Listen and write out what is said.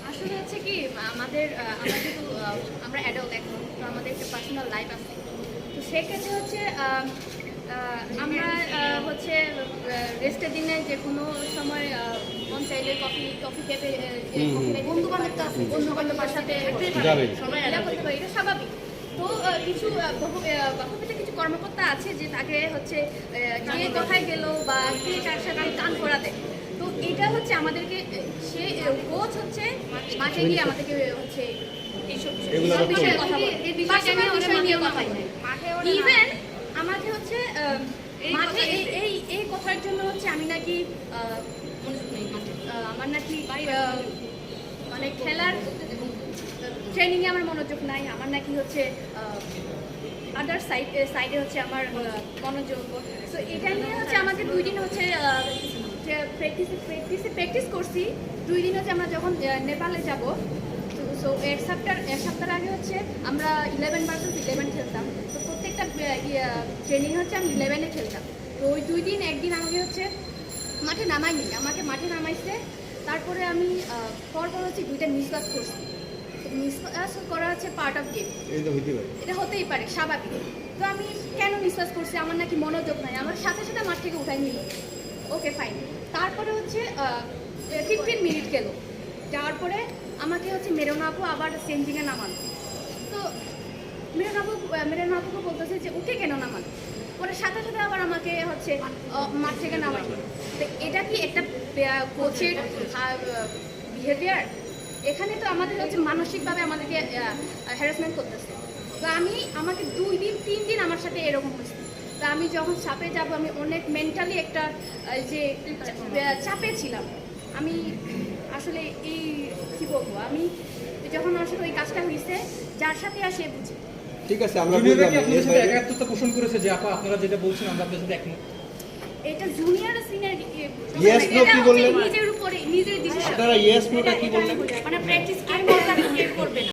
আসলে হচ্ছে কি আমরা যেহেতু আমরা অ্যাডাল্ট এখন, তো আমাদের একটা পার্সোনাল লাইফ আছে। তো সেক্ষেত্রে হচ্ছে আমরা হচ্ছে রেস্টের দিনে যে কোনো সময় মন চাইলে কফি খেতে বন্ধু বান্ধবের সাথে সবাই আলাদা করতে পারি, এটা স্বাভাবিক। তো কিছু বাস্তবিতে কিছু কর্মকর্তা আছে যে তাকে হচ্ছে কে কোথায় গেল বা কে কার সাথে কান করাতে। তো এটা হচ্ছে আমাদেরকে সে কোচ হচ্ছে মাঠে গিয়ে আমাদেরকে হচ্ছে এইসব বিষয়ে কথা বলে, ইভেন আমাকে হচ্ছে মাঠে এই কথার জন্য হচ্ছে আমি নাকি আমার নাকি মানে খেলার ট্রেনিংয়ে আমার মনোযোগ নাই, আমার নাকি হচ্ছে আদার সাইডে হচ্ছে আমার মনোযোগ। তো এটা নিয়ে হচ্ছে আমাকে 2 দিন হচ্ছে প্র্যাকটিস করছি। 2 দিন হচ্ছে আমরা যখন নেপালে যাব, সো এক সপ্তাহ আগে হচ্ছে আমরা 11 ভার্সেস 11 খেলতাম। তো প্রত্যেকটা ট্রেনিং হচ্ছে আমি 11-এ খেলতাম। তো ওই 2 দিন একদিন আমাকে হচ্ছে মাঠে নামাইনি, আমাকে মাঠে নামাইছে। তারপরে আমি পরপর হচ্ছে 2টা মিসপাস করছি। মিসপাস করা হচ্ছে পার্ট অফ গেম, এটা হতেই পারে, স্বাভাবিক। তো আমি কেন মিসপাস করছি? আমার নাকি মনোযোগ নাই, আমার সাথে সাথে মাঠ থেকে উঠাই নিল। Okay fine. তারপরে হচ্ছে 15 মিনিট গেল, যাওয়ার পরে আমাকে হচ্ছে মেরুন আপু আবার চেঞ্জিংয়ে নামানো। তো মেরুন আপুকে বলতেছে যে উঠে কেন নামানো, পরে সাথে সাথে আবার আমাকে হচ্ছে মাঠ থেকে নামানো। তো এটা কি একটা কোচের বিহেভিয়ার? এখানে তো আমাদের হচ্ছে মানসিকভাবে আমাদেরকে হ্যারাসমেন্ট করতেছে। তো আমাকে 2 দিন 3 দিন আমার সাথে এরকম হয়েছে। তো আমি যখন চাপে যাব, আমি অনেক মেন্টালি একটা যে চাপে ছিলাম। আমি আসলে এই কি বলবো, আমি যখন আসলে ওই কাজটা হয়েছে, যার সাথে আসে বুঝি। ঠিক আছে, আমরা একাত্মতা পোষণ করেছে যে আপা আপনারা যেটা বলছেন আমরা আপনাদের সাথে একমত। এটা জুনিয়র সিনিয়র ইয়েস নো কি বললেন? নিজের উপরে নিজের ডিসিশন। আপনারা ইয়েস নোটা কি বললেন? মানে প্র্যাকটিস কে করবে না।